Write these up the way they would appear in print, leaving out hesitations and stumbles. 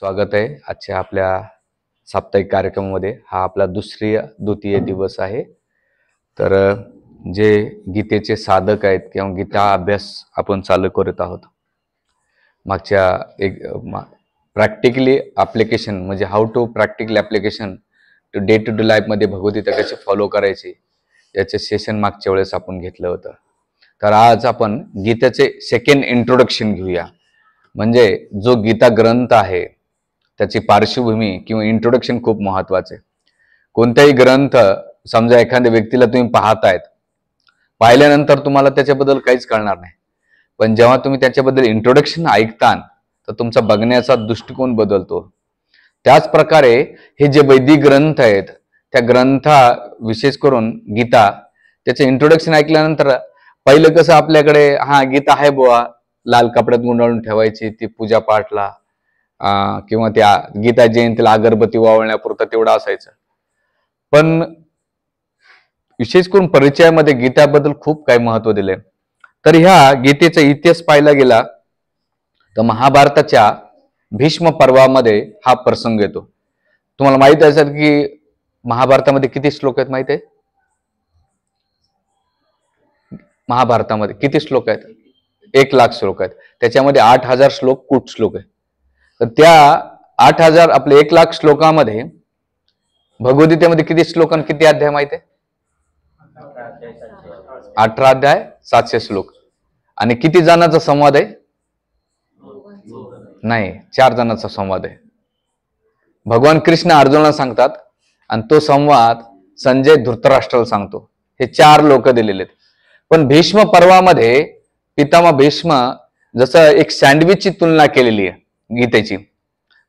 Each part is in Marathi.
स्वागत आहे आजच्या आपल्या साप्ताहिक कार्यक्रमामध्ये। हा आपला द्वितीय दिवस आहे। तर जे गीतेचे साधक आहेत किंवा गीता अभ्यास आपण चालू करत आहोत। मागच्या एक प्रॅक्टिकली ॲप्लिकेशन म्हणजे how to practical application to day to day लाईफमध्ये भगवद्गीता कशी फॉलो करायची याचे सेशन मागच्या वेळेस आपण घेतलं होतं। तर आज आपण गीतेचे सेकंड इंट्रोडक्शन घेऊया। म्हणजे जो गीता ग्रंथ आहे त्याची पार्श्वभूमी किंवा इंट्रोडक्शन खूप महत्वाचे। कोणताही ग्रंथ समजा एखाद्या व्यक्तीला तुम्ही पाहतायत, पाहिल्यानंतर तुम्हाला त्याच्याबद्दल काहीच कळणार नाही, पण जेव्हा तुम्ही त्याच्याबद्दल इंट्रोडक्शन ऐकता तर तुमचा बघण्याचा दृष्टिकोन बदलतो। त्याच प्रकारे हे जे वैदिक ग्रंथ आहेत त्या ग्रंथा विशेष करून गीता त्याचे इंट्रोडक्शन ऐकल्यानंतर पहिलं कसं आपल्याकडे गीता आहे बुवा, लाल कपड्यात गुंडाळून ठेवायची, ती पूजा पाठला किंवा त्या गीता जयंतीला अगरबत्ती वावळण्यापुरतं तेवढं असायचं। पण विशेष करून परिचयामध्ये गीताबद्दल खूप काही महत्व दिले। तर ह्या गीतेचा इतिहास पाहायला गेला तर महाभारताच्या भीष्म पर्वामध्ये हा प्रसंग येतो। तुम्हाला माहित आहे सर की महाभारतामध्ये किती श्लोक आहेत माहित आहे? महाभारतामध्ये किती श्लोक आहेत? 1,00,000 श्लोक आहेत। त्याच्यामध्ये 8,000 श्लोक कूट श्लोक आहे। तर त्या 8,000 आपले 1,00,000 श्लोकामध्ये भगवद्गीतेमध्ये किती श्लोक आणि किती अध्याय माहिती आहे? 18 अध्याय 700 श्लोक। आणि किती जणांचा संवाद आहे? नाही, 4 जणांचा संवाद आहे। भगवान कृष्ण अर्जुनाला सांगतात आणि तो संवाद संजय धृतराष्ट्राला सांगतो। हे 4 लोक दिलेले आहेत। पण भीष्म पर्वामध्ये पितामह भीष्म जसं एक सँडविचची तुलना केलेली आहे गीतेची।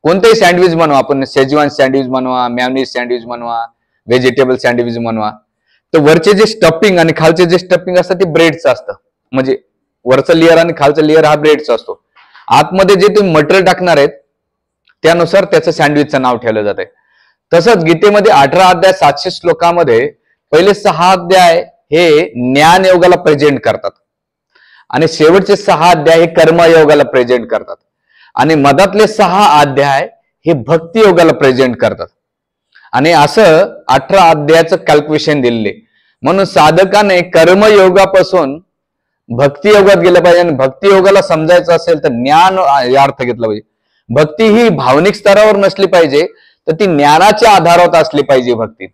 कोणतेही सँडविच बनवा, आपण शेजवान सँडविच बनवा, मॅयोनीज सँडविच बनवा, व्हेजिटेबल सँडविच बनवा, तर वरचे जे स्टफिंग आणि खालचे जे स्टफिंग असतं ते ब्रेडचं असतं। म्हणजे वरचं लेअर आणि खालचं लेअर हा ब्रेडचा असतो। आतमध्ये जे तुम्ही मटेरियल टाकणार आहेत त्यानुसार त्याचं सँडविचचं नाव ठेवलं जात आहे। तसंच गीतेमध्ये 18 अध्याय 700 श्लोकामध्ये पहिले 6 अध्याय हे ज्ञान योगाला प्रेझेंट करतात आणि शेवटचे 6 अध्याय हे कर्मयोगाला प्रेझेंट करतात आणि मधातले 6 अध्याय हे भक्ती योगाला प्रेझेंट करतात। आणि असं 18 अध्यायाचं कॅल्क्युलेशन दिलेले। म्हणून साधकाने कर्मयोगापासून भक्ती योगात गेलं पाहिजे आणि भक्ती योगाला समजायचं असेल तर ज्ञान या अर्थ घेतला पाहिजे। भक्ती ही भावनिक स्तरावर नसली पाहिजे, तर ती ज्ञानाच्या आधारावर असली पाहिजे भक्ती।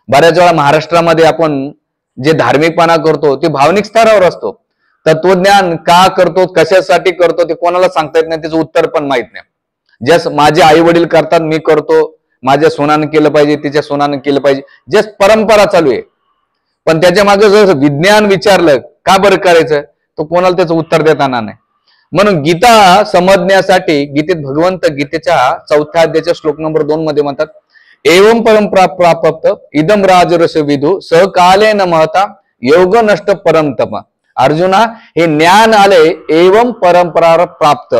बऱ्याच वेळा महाराष्ट्रामध्ये आपण जे धार्मिकपणा करतो ते भावनिक स्तरावर असतो। तत्वज्ञान का करतो, कशासाठी करतो ते कोणाला सांगता येत नाही, त्याचं उत्तर पण माहित नाही। जस माझे आई वडील करतात मी करतो, माझ्या सोनानं केलं पाहिजे, तिच्या सोनानं केलं पाहिजे, जस परंपरा चालू आहे। पण त्याच्या मागे जर विज्ञान विचारलं का बरं करायचं, तो कोणाला त्याचं उत्तर देता येणार नाही। म्हणून गीता समजण्यासाठी गीतेत भगवंत गीतेच्या 4थ्या अध्यायाच्या श्लोक नंबर 2 मध्ये म्हणतात, एवं परंपरा प्राप्त इदम राजरस विदु सहकाले न महता योग नष्ट परम तप। अर्जुना, हे ज्ञान आले एवं परंपरा प्राप्त,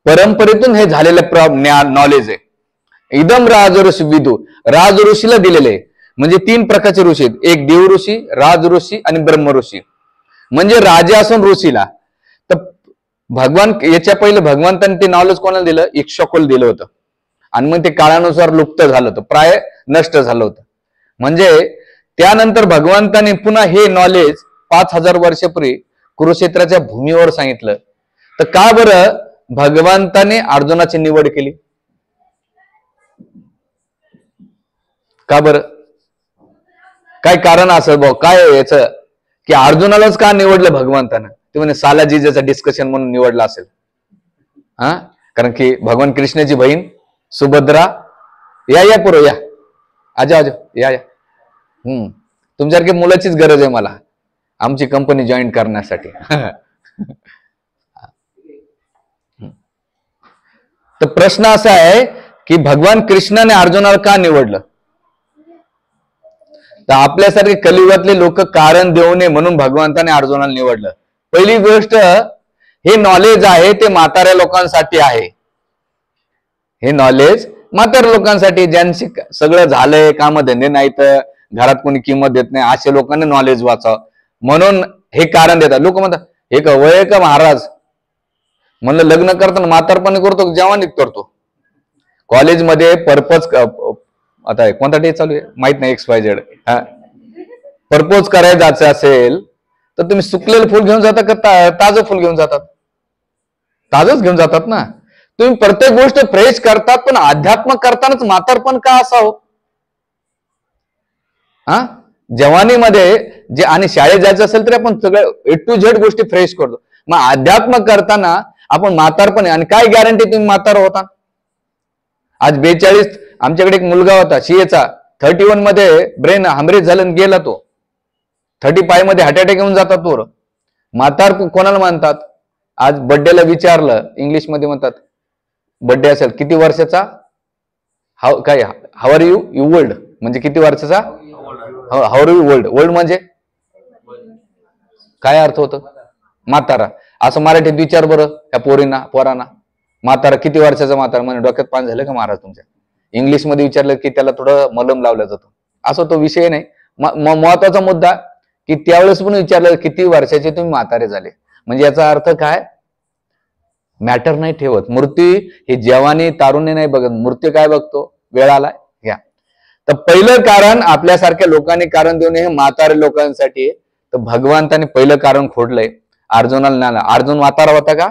परंपरेतून हे झालेलं ज्ञान नॉलेज आहे। इदम राजऋषी विदु, राज ऋषीला दिलेले। म्हणजे 3 प्रकारचे ऋषी आहेत, एक देव ऋषी, राज ऋषी आणि ब्रह्म ऋषी। म्हणजे राजा असून ऋषीला। तर भगवान याच्या पहिले भगवंतांनी ते नॉलेज कोणाला दिलं? इक्ष्वाकुला दिलं होतं आणि मग ते काळानुसार लुप्त झालं होतं, प्राय नष्ट झालं होतं। म्हणजे त्यानंतर भगवंतांनी पुन्हा हे नॉलेज 5,000 वर्षापूर्वी कुरुक्षेत्राच्या भूमीवर सांगितलं। तर का बरं भगवंताने अर्जुनाची निवड केली? का बरं? काय कारण असेल भाऊ, काय याचं की अर्जुनालाच का निवडलं भगवंतानं? ते म्हणे साला जिजाचं डिस्कशन म्हणून निवडलं असेल। कारण की भगवान कृष्णाची बहीण सुभद्रा, या पुरो या, आजा या तुमच्यासारखी मुलाचीच गरज आहे मला आमची कंपनी जॉईन करण्यासाठी। तर प्रश्न असा आहे की भगवान कृष्णाने अर्जुनाला का निवडलं? तर आपल्यासारखे कलियुगातले लोक कारण देऊ नये म्हणून भगवंताने अर्जुनाला निवडलं। पहिली गोष्ट, हे नॉलेज आहे ते म्हाताऱ्या लोकांसाठी आहे। हे नॉलेज म्हाताऱ्या लोकांसाठी, ज्यांची सगळं झालंय, कामधंदे नाही तर घरात कोणी किंमत देत नाही, अशा लोकांनी नॉलेज वाचावं म्हणून हे कारण देतात। लोक म्हणतात हे का वय का महाराज? म्हणलं लग्न करताना म्हातारपणी करतो जवानीत करतो? कॉलेजमध्ये पर्पज, आता कोणता डे चालू आहे माहित नाही, XYZ, प्रपोज करायला जायचं असेल तर तुम्ही सुकलेलं फुल घेऊन जाता का ताजं फुल घेऊन जातात? ताजच घेऊन जातात ना. तुम्ही प्रत्येक गोष्ट फ्रेश करतात, पण अध्यात्म करतानाच म्हातारपण का असावं? जवानीमध्ये जे आणि शाळेत जायचं असेल तरी आपण सगळं A to Z गोष्टी फ्रेश करतो. मग अध्यात्म करताना आपण म्हातारपण, आणि काय गॅरंटी तुम्ही म्हातार होता? आज 42, आमच्याकडे एक मुलगा होता CA चा, 31 मध्ये ब्रेन हॅमरेज झालं गेला तो. 35 मध्ये हार्ट अटॅक येऊन जातात पोरं. म्हातार कोणाला म्हणतात? आज बर्थडेला विचारलं, इंग्लिशमध्ये म्हणतात बर्थडे असेल किती वर्षाचा, काय how are you, you old म्हणजे किती वर्षाचा, how are you old, old म्हणजे काय अर्थ होतं? म्हातारा. असं मराठीत विचार बरं त्या पोरांना, म्हातारा किती वर्षाचा म्हातारा, म्हणजे डोक्यात पाणी झालं का महाराज तुमच्या? इंग्लिशमध्ये विचारलं की त्याला थोडं मलम लावलं जातं. असं तो विषय नाही. महत्वाचा मुद्दा की त्यावेळेस पण विचारलं किती वर्षाचे तुम्ही म्हातारे झाले, म्हणजे याचा अर्थ काय? मॅटर नाही ठेवत. मूर्ती ही जवानी तारुण्य नाही बघत, मूर्ती काय बघतो? वेळाला घ्या. तर पहिलं कारण आपल्यासारख्या लोकांनी कारण देऊन हे म्हातारे लोकांसाठी, तर भगवंताने पहिलं कारण खोडलंय अर्जुनाला. नाना अर्जुन म्हातारा होता का?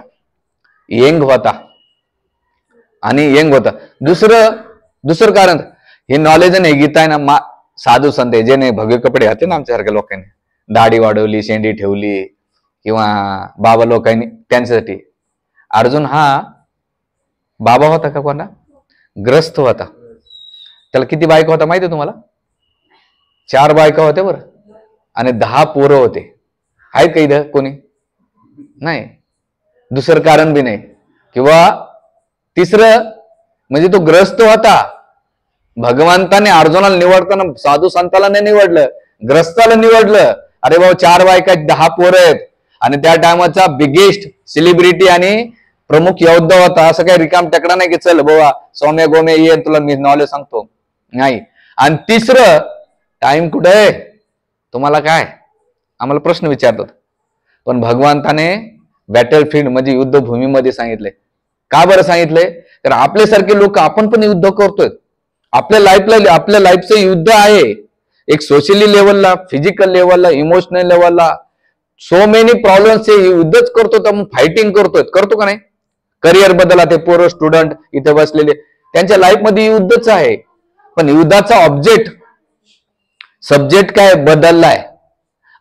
यंग होता, आणि यंग होता. दुसरं कारण हे नॉलेज नाही, गीता आहे ना, साधू संत जे नाही भगवे कपडे होते ना आमच्यासारख्या लोकांनी, दाढी वाढवली, शेंडी ठेवली, किंवा बाबा लोकांनी, त्यांच्यासाठी. अर्जुन हा बाबा होता का? कोणा? ग्रस्त होता. त्याला किती बायका होता माहिती तुम्हाला? 4 बायका होत्या बरं, आणि 10 पोरं होते. आहेत का इथं कोणी? नाही. दुसरं कारण बी नाही. किंवा तिसरं म्हणजे तो ग्रस्त होता. भगवंताने अर्जुनाला निवडताना साधू संताला नाही निवडलं, ग्रस्ताला निवडलं. अरे बाबा 4 बायका, 10 पोरं आहेत, आणि त्या टायमाचा बिगेस्ट सेलिब्रिटी आणि प्रमुख योद्धा होता. असं काही रिकाम टकडा नाही की चल बाबा सौम्य गोम्य ये तुला मी नॉलेज सांगतो, नाही. आणि तिसरं, टाइम कुठे आहे तुम्हाला? काय आम्हाला प्रश्न विचारतात. पण भगवंताने बॅटलफील्ड म्हणजे युद्धभूमीमध्ये सांगितलंय. का बरं सांगितलंय? तर आपल्यासारखे लोक, आपण पण युद्ध करतोय. आपल्या लाईफचं युद्ध आहे. एक सोशली लेवलला, फिजिकल लेवलला, इमोशनल लेवलला सो मेनी प्रॉब्लेम्स हे युद्धच करतो. तर मग फायटिंग करतो का नाही? करिअर बद्दल ते पोरं स्टुडंट इथे बसलेले, त्यांच्या लाईफमध्ये युद्धच आहे. पण युद्धाचा सब्जेक्ट काय बदललाय,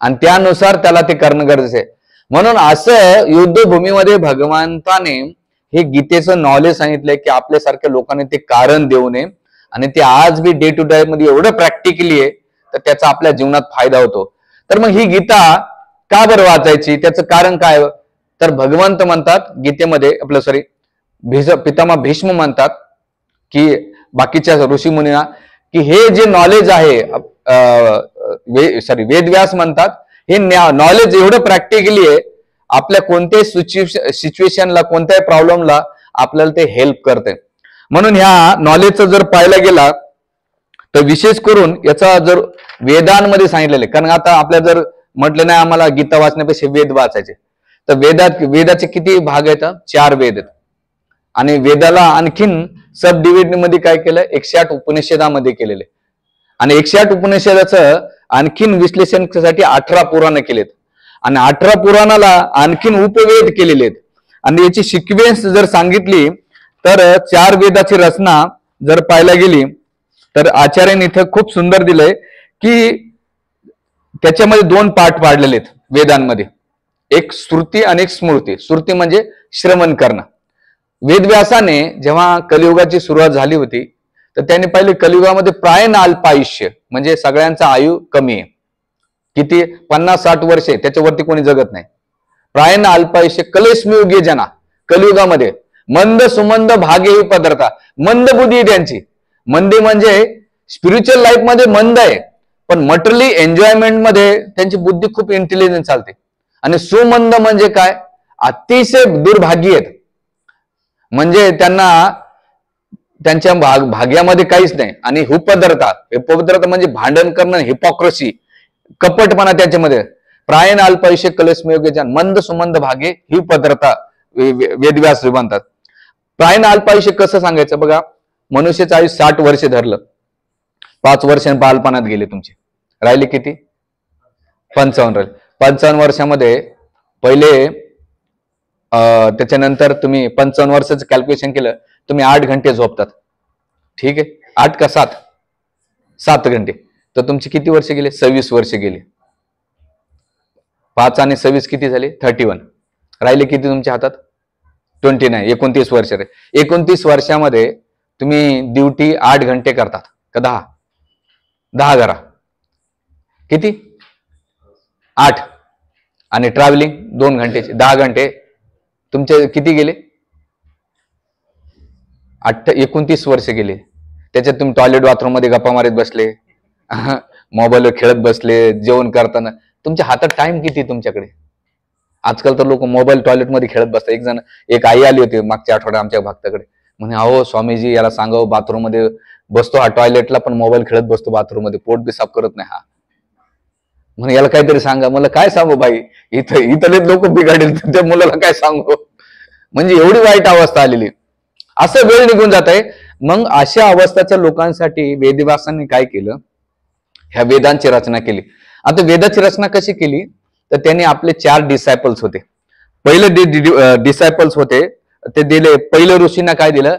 आणि त्यानुसार त्याला ते करणं गरजेचं आहे. म्हणून असं युद्धभूमीमध्ये भगवंताने हे गीतेचं नॉलेज सांगितलंय की आपल्यासारख्या लोकांनी ते कारण देऊ नये, आणि ते आज बी डे टू डे मध्ये एवढं प्रॅक्टिकली आहे, तर त्याचा आपल्या जीवनात फायदा होतो. तर मग ही गीता का बरं वाचायची? त्याचं कारण काय? तर भगवंत म्हणतात गीतेमध्ये, पितामह भीष्म म्हणतात की बाकीच्या ऋषी मुनींना, की हे जे नॉलेज आहे, वेदव्यास म्हणतात हे नॉलेज एवढं प्रॅक्टिकली आहे, आपल्या कोणत्याही सिच्युएशनला, कोणत्याही प्रॉब्लेमला आपल्याला ते हेल्प करते. म्हणून ह्या नॉलेजचं जर पाहायला गेला तर विशेष करून याचा जर वेदांमध्ये सांगितलेलं आहे. कारण आता आपल्या जर म्हटलं नाही आम्हाला गीता वाचण्यापेक्षा वेद वाचायचे, तर वेदाचे किती भाग आहेत? 4 वेद आहेत. आणि वेदाला आणखीन सब डिव्हिजन मध्ये काय केलं? 108 उपनिषदामध्ये केलेले, आणि 108 उपनिषदाचं आणखीन विश्लेषणासाठी 18 पुराण केलेत, आणि 18 पुराणाला आणखीन उपवेद केलेले आहेत. आणि याची सिक्वेन्स जर सांगितली तर 4 वेदाची रचना जर पाहायला गेली तर आचार्यांनी इथं खूप सुंदर दिलंय की त्याच्यामध्ये 2 पार्ट पाडलेले आहेत वेदांमध्ये, एक श्रुती आणि एक स्मृती. श्रुती म्हणजे श्रवण करणं. वेदव्यासाने जेव्हा कलियुगाची सुरुवात झाली होती तर त्यांनी पाहिले कलियुगामध्ये प्रायण अल्पायुष्य, म्हणजे सगळ्यांचा आयु कमी आहे. किती? 50-60 वर्षे, त्याच्यावरती कोणी जगत नाही. प्रायण अल्पायुष्य कलेशमियुगे जना, कलियुगामध्ये मंद सुमंद भागे ही पदार्था, मंद बुद्धी आहे त्यांची. मंदी म्हणजे स्पिरिच्युअल लाईफ मध्ये मंद आहे, पण मटेरियली एन्जॉयमेंट मध्ये त्यांची बुद्धी खूप इंटेलिजंट चालते. आणि सुमंद म्हणजे काय? अतिशय दुर्भागी आहेत, म्हणजे त्यांना त्यांच्या भाग्यामध्ये काहीच नाही. आणि हुपद्रता म्हणजे भांडण करणं, हिपोक्रसी, कपटपणा त्याच्यामध्ये. प्रायण अल्पायुष्य कलेशमियुगे जन, मंद सुमंद भागे ही पदरता वेदव्यास म्हणतात. प्रायण अल्पायुष्य कसं सांगायचं बघा, मनुष्याचं आयुष्य 60 वर्ष धरलं, 5 वर्ष बालपणात गेले तुमचे, राहिले किती? 55 राहिले. 55 वर्षामध्ये पहिले त्याच्यानंतर तुम्ही 55 वर्षाचं कॅल्क्युलेशन केलं, तुम्ही 8 घंटे झोपतात. ठीक आहे, 8 का 7? 7 घंटे. तर तुमचे किती वर्ष गेले? 26 वर्ष गेले. 5 आणि 26 किती झाले? 31. राहिले किती तुमच्या हातात? 29. 29 वर्ष. 29 वर्षामध्ये तुम्ही ड्युटी 8 घंटे करतात का 10? 10 करा. किती? 8. आणि ट्रॅव्हलिंग 2 घंटेचे, 10 घंटे. तुमचे किती गेले? 29 वर्ष गेले. त्याच्यात तुम्ही टॉयलेट बाथरूम मध्ये गप्पा मारत बसले, मोबाईलवर खेळत बसले, जेवण करताना. तुमच्या हातात टाइम किती तुमच्याकडे? आजकाल तर लोक मोबाईल टॉयलेटमध्ये खेळत बसतात. एक आई आली होती मागच्या आठवड्यात आमच्या भक्ताकडे, म्हणे अहो स्वामीजी याला सांगावं, बाथरूम मध्ये बसतो हा टॉयलेटला, पण मोबाईल खेळत बसतो बाथरूम मध्ये, पोट बी साफ करत नाही हा. म्हणे याला काहीतरी सांगा. मला काय सांगू बाई, इथले लोक बिघाडेल, त्या मुलाला काय सांगू. म्हणजे एवढी वाईट अवस्था आलेली. असं वेळ निघून जात आहे. मग अशा अवस्थाच्या लोकांसाठी वेदव्यासांनी काय केलं? ह्या वेदांची रचना केली. आता वेदाची रचना कशी केली? तर त्यांनी आपले 4 डिसायपल्स होते. पहिले डिसायपल्स होते ते दिले, पहिलं ऋषींना काय दिलं?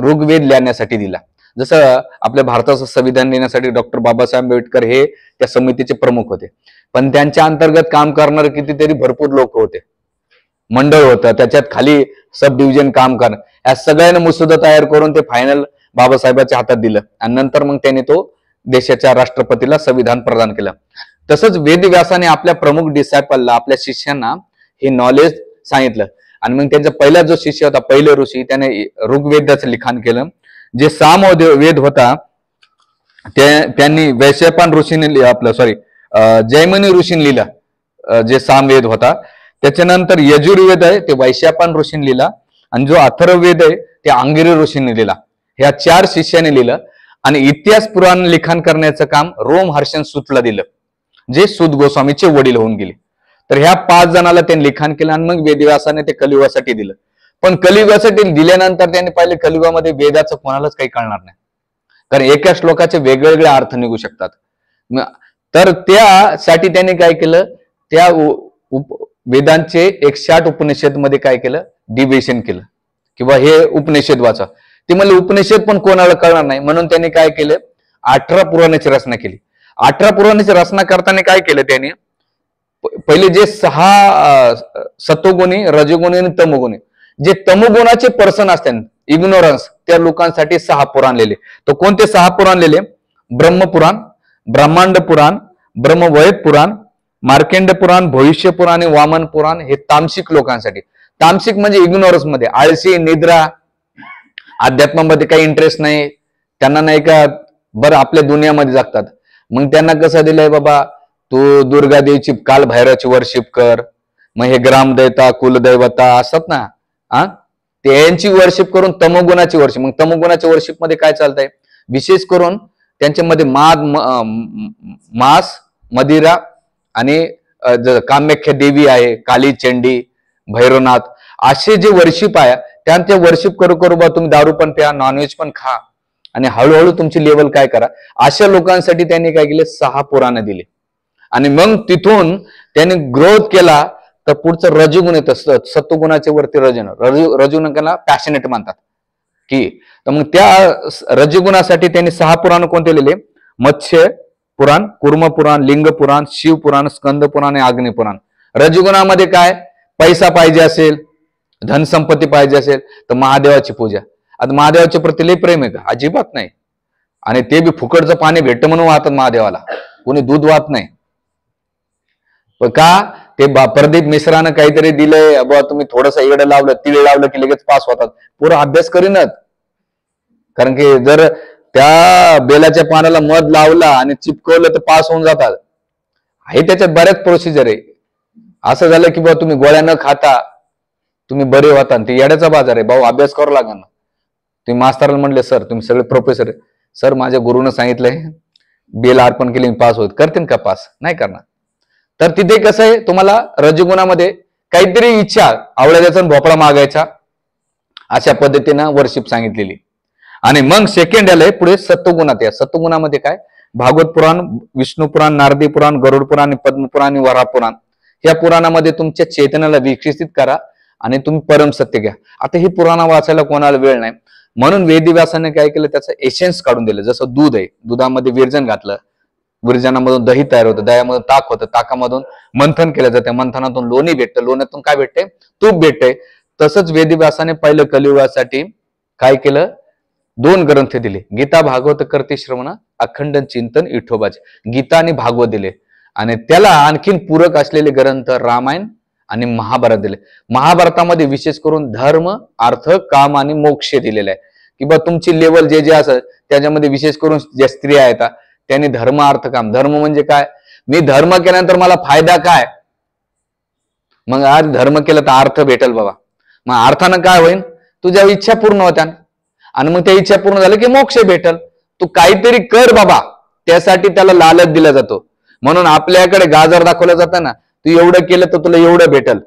ऋग्वेद लिहिण्यासाठी दिला. जसं आपल्या भारताचं संविधान लिहिण्यासाठी डॉक्टर बाबासाहेब आंबेडकर हे त्या समितीचे प्रमुख होते, पण त्यांच्या अंतर्गत काम करणारे कितीतरी भरपूर लोक होते, मंडळ होतं, त्याच्यात खाली सब डिव्हिजन काम करणं. या सगळ्यांना मसुदा तयार करून ते फायनल बाबासाहेबांच्या हातात दिलं आणि नंतर मग त्यांनी तो देशाच्या राष्ट्रपतीला संविधान प्रदान केलं. तसंच वेदव्यासाने आपल्या प्रमुख डिसायपलला, आपल्या शिष्यांना हे नॉलेज सांगितलं. आणि मग त्यांचा पहिला जो शिष्य होता, पहिले ऋषी, त्याने ऋग्वेदाचं लिखाण केलं. जे सामवेद होता त्यांनी वैशंपायन ऋषीने जैमिनी ऋषीने लिहिला जे सामवेद होता. त्याच्यानंतर यजुर्वेद आहे ते वैशंपायन ऋषीने लिहिला, आणि जो अथर्ववेद आहे ते अंगिरी ऋषीने लिहिला. ह्या 4 शिष्याने लिहिलं. आणि इतिहास पुराण लिखाण करण्याचं काम रोमहर्षण सूतला दिलं, जे सूत गोस्वामीचे वडील होऊन गेले. तर ह्या 5 जणाला त्यांनी लिखाण केलं आणि मग वेदव्यासाने ते कलियुगासाठी दिलं. पण कलियुगासाठी दिल्यानंतर त्यांनी पाहिले कलियुगामध्ये वेदाचं कोणालाच काही कळणार नाही, कारण एका श्लोकाचे वेगवेगळे अर्थ निघू शकतात. तर त्यासाठी त्यांनी काय केलं? त्या वेदांचे 108 उपनिषद मध्ये काय केलं? डिव्हिजन केलं, किंवा हे उपनिषद वाचा. ते म्हणले उपनिषद पण कोणाला कळणार नाही, म्हणून त्यांनी काय केलं? 18 पुराणाची रचना केली. 18 पुराणाची रचना करताना काय केलं त्यांनी? पहिले जे 6 सत्वगुणी, रजोगुणी आणि तमोगुणी, जे तमोगुणाचे पर्सन असतात, इग्नोरन्स, त्या लोकांसाठी 6 पुराण लिहिले. तर कोणते 6 पुराण लिहिले? ब्रह्मपुराण, ब्रह्मांड पुराण, ब्रह्मवैद पुराण, मार्केंड पुराण, भविष्य पुराण आणि वामन पुराण. हे तामसिक लोकांसाठी. तामसिक म्हणजे इग्नोरन्स मध्ये, आळशी, निद्रा, अध्यात्मामध्ये काही इंटरेस्ट नाही त्यांना, नाही का बरं आपल्या दुनियामध्ये जगतात. मग त्यांना कसं दिलंय? बाबा तू दुर्गा देवीची, काल भैरवाची वर्शिप कर, मग हे ग्रामदैवता, कुलदैवता असतात ना, त्यांची वर्शिप करून तमोगुणाची वर्शिप. मग तमोगुणाच्या वर्शिप मध्ये काय चालतंय? विशेष करून त्यांच्यामध्ये मांस, मदिरा आणि कामाख्या देवी आहे, काली चंडी, भैरवनाथ, असे जे वर्शिप आहे त्यांचे वर्शिप करू करू बा तुम्ही दारू पण प्या, नॉनव्हेज पण खा, आणि हळूहळू तुमची लेवल काय करा. अशा लोकांसाठी त्यांनी काय केले? 6 पुराण दिले. आणि मग तिथून त्यांनी ग्रोथ केला. तर पुढचं रजोगुण येतं, सत्वगुणाच्या वरती रजोगुणाला पॅशनेट मानतात की. तर मग त्या रजोगुणासाठी त्यांनी 6 पुराण कोणते लिहिले? मत्स्य पुराण, कुर्म पुराण, लिंग पुराण, शिव पुराण, स्कंद पुराण आणि अग्नि पुराण. रजोगुणामध्ये काय? पैसा पाहिजे असेल, धनसंपत्ती पाहिजे असेल तर महादेवाची पूजा. आता महादेवाच्या प्रति लय प्रेम आहे का? अजिबात नाही. आणि ते बी फुकटचं पाणी भेटतं म्हणून वाहतात महादेवाला, कोणी दूध वाहत नाही. का? ते प्रदीप मिश्रानं काहीतरी दिलंय, बाबा तुम्ही थोडंसं इकडे लावलं, तिळे लावलं की लगेच पास होतात. पुरा अभ्यास करीनच. कारण की जर त्या बेलाच्या पानाला मध लावला आणि चिपकवलं तर पास होऊन जातात. हे त्याच्यात बऱ्याच प्रोसिजर आहे. असं झालं की बाबा तुम्ही गोळ्या न खाता तुम्ही बरे होता, ते येड्याचा बाजार आहे भाऊ, अभ्यास करावा लागणार ना. तुम्ही मास्तराला म्हणले सर तुम्ही सगळे प्रोफेसर आहे, सर माझ्या गुरुनं सांगितलंय बेल अर्पण केली पास होत, करतील का पास? नाही करणार. तर तिथे कसं आहे, तुम्हाला रजगुणामध्ये काहीतरी इच्छा, आवळ्याचा भोपळा मागायचा, अशा पद्धतीनं वर्शिप सांगितलेली. आणि मग सेकंड आलंय पुढे सत्वगुणात. या सत्वगुणामध्ये काय, भागवत पुराण, विष्णू पुराण, नारदी पुराण, गरुड पुराण, पद्म पुराण आणि वराह पुराण, या पुराणामध्ये तुमच्या चेतनाला विकसित करा आणि तुम्ही परम सत्य घ्या. आता ही पुराण वाचायला कोणाला वेळ नाही, म्हणून वेदव्यासाने काय केलं, त्याचं एसेन्स काढून दिलं. जसं दूध आहे, दुधामध्ये विरजन घातलं, विरजनामधून दही तयार होतं, दह्यामधून ताक होतं, ताकामधून मंथन केलं जातं, मंथनातून लोणी भेटतं, लोण्यातून काय भेटते, तूप भेटते. तसंच वेदव्यासाने पहिलं कलियुगासाठी काय केलं, 2 ग्रंथ दिले, गीता भागवत करते श्रवण, अखंड चिंतन विठोबाचे, गीता आणि भागवत दिले. आणि त्याला आणखीन पूरक असलेले ग्रंथ रामायण आणि महाभारत दिले. महाभारतामध्ये विशेष करून धर्म, अर्थ, काम आणि मोक्ष दिलेले आहे, की बा तुमची लेवल जे जे असं त्याच्यामध्ये विशेष करून ज्या स्त्रिया आहेत त्यांनी धर्म, अर्थ, काम. धर्म म्हणजे काय, मी धर्म केल्यानंतर मला फायदा काय, मग आज धर्म केलं तर अर्थ भेटेल बाबा, मग अर्थानं काय होईल, तुझ्या इच्छा पूर्ण होत्या, आणि मग त्या इच्छा पूर्ण झाल्या की मोक्ष भेटल. तू काहीतरी कर बाबा, त्यासाठी त्याला लालच दिला जातो. म्हणून आपल्याकडे गाजर दाखवलं जातं ना, तू एवढं केलं तर तुला एवढं भेटल.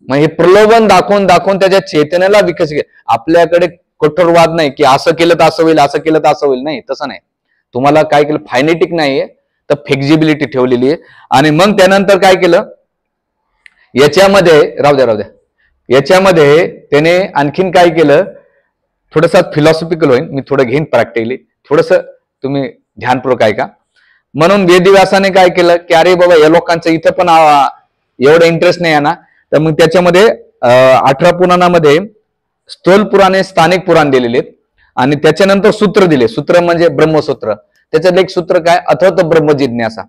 मग हे प्रलोभन दाखवून दाखवून त्याच्या चेतनेला विकसित. आपल्याकडे कठोरवाद नाही की असं केलं तर असं होईल, असं केलं तर असं होईल, नाही, तसं नाही. तुम्हाला काय केलं, फायनेटिक नाहीये, तर फ्लेक्झिबिलिटी ठेवलेली आहे. आणि मग त्यानंतर काय केलं, याच्यामध्ये राहू द्या, याच्यामध्ये त्याने आणखीन काय केलं, थोडंसं फिलॉसॉफिकल होईल, मी थोडं घेईन प्रॅक्टिकली, थोडस तुम्ही ध्यानपूर्वक ऐका. म्हणून वेदव्यासाने काय केलं की अरे बाबा या लोकांचं इथं पण एवढं इंटरेस्ट नाही आहे ना, तर मग त्याच्यामध्ये 18 पुराणामध्ये स्थूल पुराणे, स्थानिक पुराण दिलेले आहेत. आणि त्याच्यानंतर सूत्र दिले, सूत्र म्हणजे ब्रह्मसूत्र. त्याच्यात एक सूत्र काय, अथर्व ब्रह्म जिज्ञासा.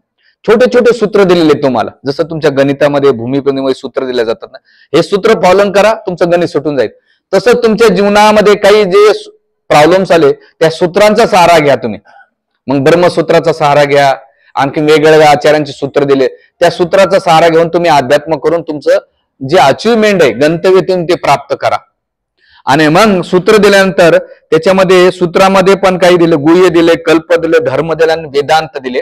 छोटे छोटे सूत्र दिलेले तुम्हाला, जसं तुमच्या गणितामध्ये भूमिपंथीमध्ये सूत्र दिले जातात ना, हे सूत्र पालन करा, तुमचं गणित सुटून जाईल. तसंच तुमच्या जीवनामध्ये काही जे प्रॉब्लेम्स आले, त्या सूत्रांचा सहारा घ्या तुम्ही. मग ब्रह्मसूत्राचा सहारा घ्या, आणखी वेगवेगळ्या आचार्यांचे सूत्र दिले, त्या सूत्राचा सहारा घेऊन तुम्ही अध्यात्म करून तुमचं जे अचिव्हमेंट आहे, गंतव्य तुम्ही ते प्राप्त करा. आणि मग सूत्र दिल्यानंतर त्याच्यामध्ये सूत्रामध्ये पण काही दिले, गुह्य दिले, कल्प दिले, धर्म दिले आणि वेदांत दिले.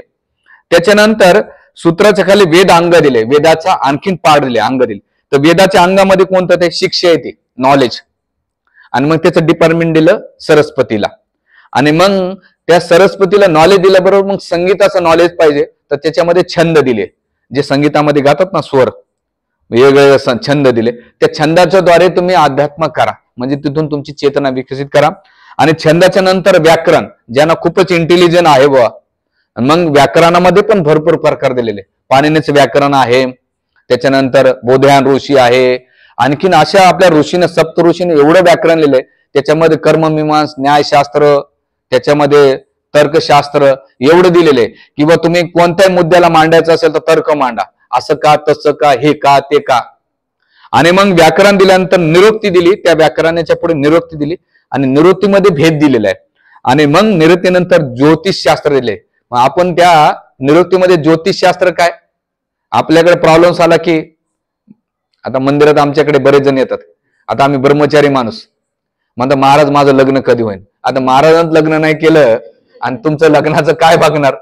त्याच्यानंतर सूत्राच्या खाली वेद अंग दिले, वेदाचा आणखीन पाठ दिले, अंग दिले. तर वेदाच्या अंगामध्ये कोणतं, ते शिक्षा येते, नॉलेज. आणि मग त्याचं डिपार्टमेंट दिलं सरस्वतीला. आणि मग त्या सरस्वतीला नॉलेज दिल्याबरोबर मग संगीताचं नॉलेज पाहिजे, तर त्याच्यामध्ये छंद दिले, जे संगीतामध्ये गातात ना स्वर, वेगवेगळे छंद दिले. त्या छंदाच्या द्वारे तुम्ही अध्यात्म करा, म्हणजे तिथून तुमची चेतना विकसित करा. आणि छंदाच्या नंतर व्याकरण, ज्यांना खूपच इंटेलिजंट आहे बुवा, मग व्याकरणामध्ये पण भरपूर प्रकार दिलेले. पाणिनीचं व्याकरण आहे, त्याच्यानंतर बोधायन ऋषी आहे, आणखीन अशा आपल्या ऋषीने, सप्त ऋषीने एवढं व्याकरण लिहिलंय. त्याच्यामध्ये कर्ममीमांस, न्यायशास्त्र, त्याच्यामध्ये तर्कशास्त्र एवढं दिलेलं आहे, किंवा तुम्ही कोणत्याही मुद्द्याला मांडायचं असेल तर तर्क मांडा, असं का, तसं का, हे का, ते का. आणि मग व्याकरण दिल्यानंतर निरुक्ती दिली, त्या व्याकरणाच्या पुढे निरुक्ती दिली, आणि निरुक्तीमध्ये भेद दिलेला आहे. आणि मग निरुक्तीनंतर ज्योतिषशास्त्र दिले. मग आपण त्या निरुक्तीमध्ये ज्योतिषशास्त्र काय, आपल्याकडे प्रॉब्लेम्स आला की, आता मंदिरात आमच्याकडे बरेच जण येतात, आता आम्ही ब्रह्मचारी माणूस, म्हणतात महाराज माझं लग्न कधी होईल. आता महाराजांचं लग्न नाही केलं आणि तुमचं लग्नाचं काय बघणार.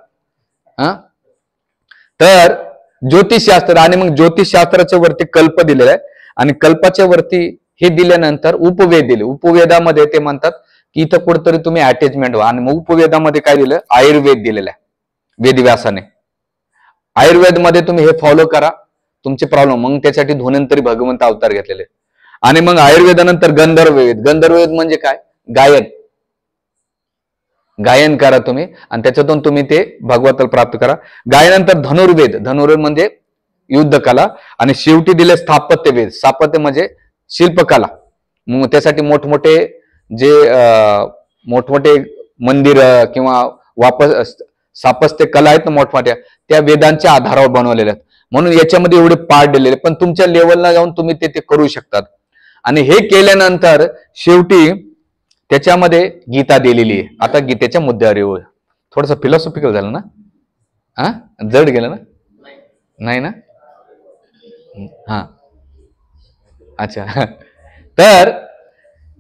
तर ज्योतिषशास्त्र, आणि मग ज्योतिषशास्त्राच्या वरती कल्प दिलेला आहे. आणि कल्पाच्या वरती हे दिल्यानंतर उपवेद दिले. उपवेदामध्ये ते म्हणतात की इथं कुठेतरी तुम्ही अटॅचमेंट व्हा. आणि मग उपवेदामध्ये काय दिलं, आयुर्वेद दिलेलं आहे वेदव्यासाने. आयुर्वेदमध्ये तुम्ही हे फॉलो करा, तुमचे प्रॉब्लेम. मग त्यासाठी धन्वंतरी भगवंत अवतार घेतलेले. आणि मग आयुर्वेदानंतर गंधर्ववेद. गंधर्ववेद म्हणजे काय, गायन. गायन करा तुम्ही, आणि त्याच्यातून तुम्ही ते भगवंताला प्राप्त करा. गायनानंतर धनुर्वेद. धनुर्वेद म्हणजे युद्ध कला. आणि शेवटी दिले स्थापत्य वेद. स्थापत्य म्हणजे शिल्पकला. मग त्यासाठी मोठमोठे जे मोठमोठे मंदिर किंवा वापस स्थापत्य कला आहेत ना मोठमोठ्या, त्या वेदांच्या आधारावर बनवलेल्या आहेत. म्हणून याच्यामध्ये एवढे पार्ट दिलेले, पण तुमच्या लेवलला जाऊन तुम्ही ते करू शकतात. आणि हे केल्यानंतर शेवटी त्याच्यामध्ये गीता दिलेली आहे. आता गीतेच्या मुद्द्यावर येऊ. थोडस फिलॉसॉफिकल झालं ना, जड गेलं ना, नाही ना, हा, अच्छा. तर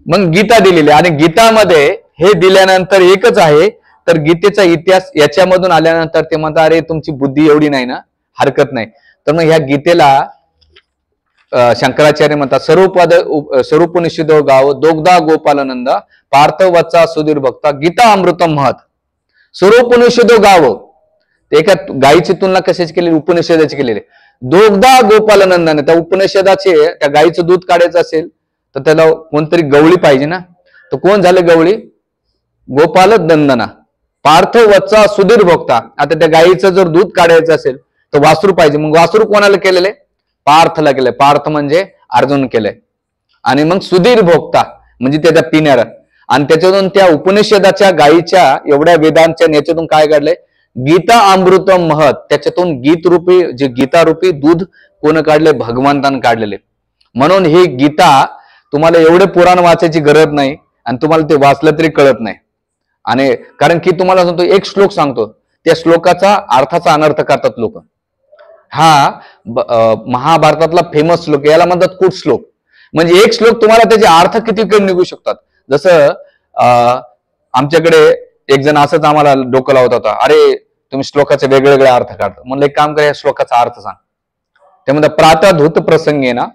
मग गीता दिलेली, आणि गीतामध्ये हे दिल्यानंतर एकच आहे, तर गीतेचा इतिहास याच्यामधून आल्यानंतर ते म्हणतात अरे तुमची बुद्धी एवढी नाही ना, हरकत नाही. तर मग ह्या गीतेला शंकराचार्य म्हणतात स्वरूपनिषद गाव दोगदा गोपालानंद पार्थ वत्सा सुधीर भक्ता गीता अमृतम महत स्वरूपनिषदो गाव. ते एका गायीची तुलना कशाची केलेली? उपनिषदाची केलेली. दोगदा गोपालनंदाने त्या उपनिषदाचे त्या गायीचं दूध काढायचं असेल तर त्याला कोणतरी गवळी पाहिजे ना. तर कोण झालं गवळी? गोपाल नंदना. पार्थ वत्सा सुधीर भोक्ता. आता त्या गायीचं जर दूध काढायचं असेल तर वासरू पाहिजे. मग वासरू कोणाला केलेले? पार्थला केलंय. पार्थ म्हणजे अर्जुन केलंय. आणि मग सुधीर भोक्ता म्हणजे त्याच्या पिण्यार. आणि त्याच्यातून त्या उपनिषदाच्या गायीच्या एवढ्या वेदांच्या याच्यातून काय काढलंय? गीता अमृतम महत. त्याच्यातून गीत रूपी जे गीता रूपी दूध कोण काढले? भगवंतानं काढलेले. म्हणून ही गीता तुम्हाला एवढे पुराण वाचायची गरज नाही आणि तुम्हाला ते वाचलं तरी कळत नाही. आणि कारण की तुम्हाला सांगतो एक श्लोक सांगतो, त्या श्लोकाचा अर्थाचा अनर्थ करतात लोक. हा महाभारतातला फेमस श्लोक, याला म्हणतात कूट श्लोक. म्हणजे एक श्लोक तुम्हाला त्याचे अर्थ किती कमी निघू शकतात. जसं आमच्याकडे एक जण असंच आम्हाला डोकं लावत होता, अरे तुम्ही श्लोकाचे वेगळे वेगळे अर्थ काढता. म्हणलं एक काम करा, या श्लोकाचा अर्थ सांग. ते म्हणतात प्रातःधूत प्रसंगेना,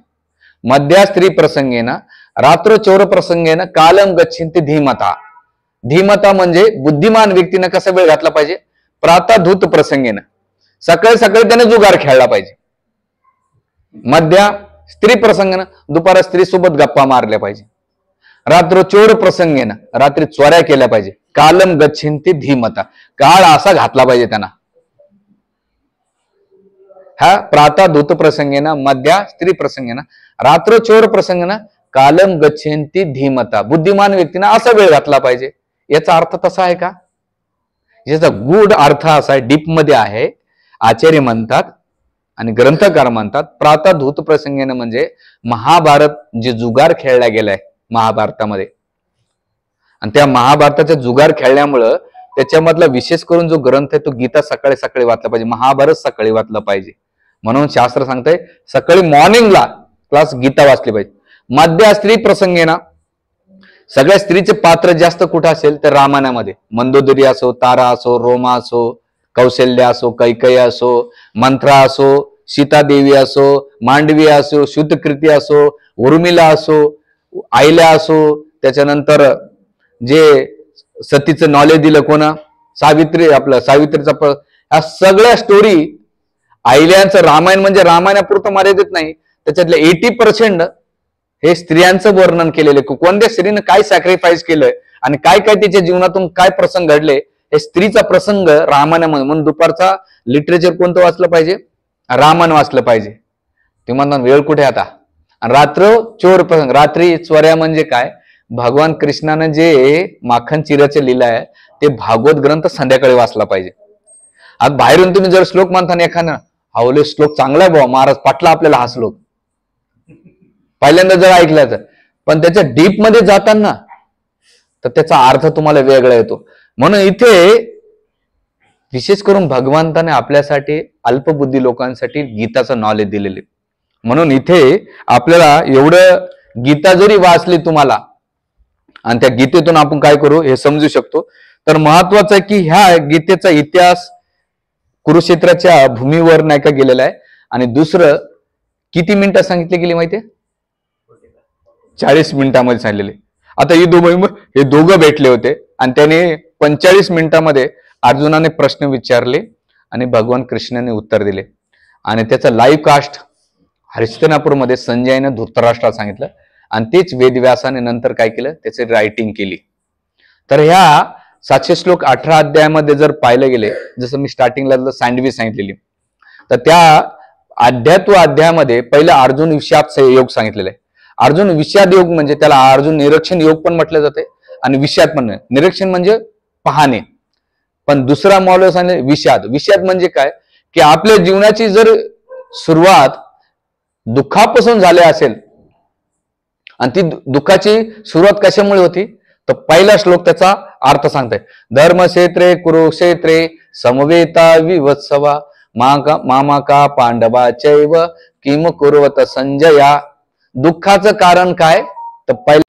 मध्या स्त्री प्रसंगेना, रात्र चोर प्रसंगेना, कालम गच्छन्ति धीमता. धीमता म्हणजे बुद्धिमान व्यक्तीने कसा वेळ घातला पाहिजे? प्रातःधूत प्रसंगेना, सकाळी सकाळी त्याने जुगार खेळला पाहिजे. मध्या स्त्री प्रसंगेना, दुपारा स्त्री सोबत गप्पा मारल्या पाहिजे. रात्र चोर प्रसंगेना, रात्री चोऱ्या केल्या पाहिजे. कालम गच्छन्ति धीमता, काळ असा घातला पाहिजे त्यांना. हा प्रातःधूत प्रसंगेना, मध्या स्त्री प्रसंगेना, रात्र चोर प्रसंगेना, कालम गच्छन्ति धीमता. बुद्धिमान व्यक्तीने असा वेळ घातला पाहिजे. याचा अर्थ तसा आहे का? याचा गूढ अर्थ असा आहे, डीप मध्ये आहे. आचार्य म्हणतात आणि ग्रंथकार म्हणतात प्रातःधूत प्रसंगेनं म्हणजे महाभारत जे जुगार खेळला गेलाय महाभारतामध्ये, आणि त्या महाभारताच्या जुगार खेळल्यामुळं त्याच्यामधला विशेष करून जो ग्रंथ आहे तो गीता सकाळी सकाळी वाचला पाहिजे, महाभारत सकाळी वाचलं पाहिजे. म्हणून शास्त्र सांगतंय सकाळी मॉर्निंगला क्लास गीता वाचली पाहिजे. मध्या स्त्री प्रसंगेना, सगळ्या स्त्रीचे पात्र जास्त कुठं असेल तर रामायणामध्ये. मंदोदरी असो, तारा असो, रोमा असो, कौशल्य असो, कैकयी असो, मंत्रा असो, सीतादेवी असो, मांडवी असो, श्रुतकृती असो, उर्मिला असो, आईल्या असो, त्याच्यानंतर जे सतीचं नॉलेज दिलं कोणा? सावित्री, आपलं सावित्रीचा. ह्या सगळ्या स्टोरी आईल्यांचं रामायण म्हणजे रामायणापुरतं मर्यादित नाही, त्याच्यातले 80% हे स्त्रियांचं वर्णन केलेलं. कोणत्या स्त्रीनं काय सॅक्रिफाईस केलंय आणि काय काय तिच्या जीवनातून काय प्रसंग घडले, हे स्त्रीचा प्रसंग रामायणामध्ये. म्हणून दुपारचा लिटरेचर कोणतं वाचलं पाहिजे? रामायण वाचलं पाहिजे. ते म्हणतात वेळ कुठे आता? आणि रात्र चोर प्रसंग, रात्री चोऱ्या म्हणजे काय? भगवान कृष्णानं जे माखन चिराचे लिहिलं आहे ते भागवत ग्रंथ संध्याकाळी वाचला पाहिजे. आज बाहेरून तुम्ही जर श्लोक म्हणता ना एखादा, हावले श्लोक चांगला आहे भाऊ, महाराज पाटला आपल्याला हा श्लोक पहिल्यांदा जर ऐकला तर, पण त्याच्या डीप मध्ये जाताना तर त्याचा अर्थ तुम्हाला वेगळा येतो. म्हणून इथे विशेष करून भगवंताने आपल्यासाठी अल्पबुद्धी लोकांसाठी गीताचं नॉलेज दिलेले. म्हणून इथे आपल्याला एवढं गीता जरी वाचली तुम्हाला आणि त्या गीतेतून आपण काय करू हे समजू शकतो. तर महत्वाचं आहे की ह्या गीतेचा इतिहास कुरुक्षेत्राच्या भूमीवर नाही का गेलेला आहे. आणि दुसरं किती मिनिटं सांगितली गेली माहितीये? 40 मिनिटांमध्ये सांगितलेले. आता हे दोघं भेटले होते आणि त्याने 45 मिनिटांमध्ये अर्जुनाने प्रश्न विचारले आणि भगवान कृष्णाने उत्तर दिले. आणि त्याचा लाईव्ह कास्ट हरिश्चंद्रपूरमध्ये संजयने धृतराष्ट्राला सांगितलं आणि तेच वेदव्यासाने नंतर काय केलं, त्याची रायटिंग केली. तर ह्या 700 श्लोक 18 अध्यायामध्ये जर पाहिलं गेले, जसं मी स्टार्टिंगला सँडविच सांगितलेली, तर त्या अध्यात्व अध्यायामध्ये पहिलं अर्जुन विषाद योग सांगितलेलं आहे. अर्जुन विषाद योग म्हणजे त्याला अर्जुन निरीक्षण योग पण म्हटलं जाते आणि विषाद पण. निरीक्षण म्हणजे पाहणे, पण दुसरा मॉल सांगितलं विषाद. विषाद म्हणजे काय की आपल्या जीवनाची जर सुरुवात दुःखापासून झाली असेल आणि ती दुःखाची सुरुवात कशामुळे होती, तर पहिला श्लोक त्याचा अर्थ सांगताय. धर्मक्षेत्रे कुरुक्षेत्रे समवेता विवत्सवा मामाका पांडवा चैव किम कुर्वत संजया. दुःखाचं कारण काय, तर पहिला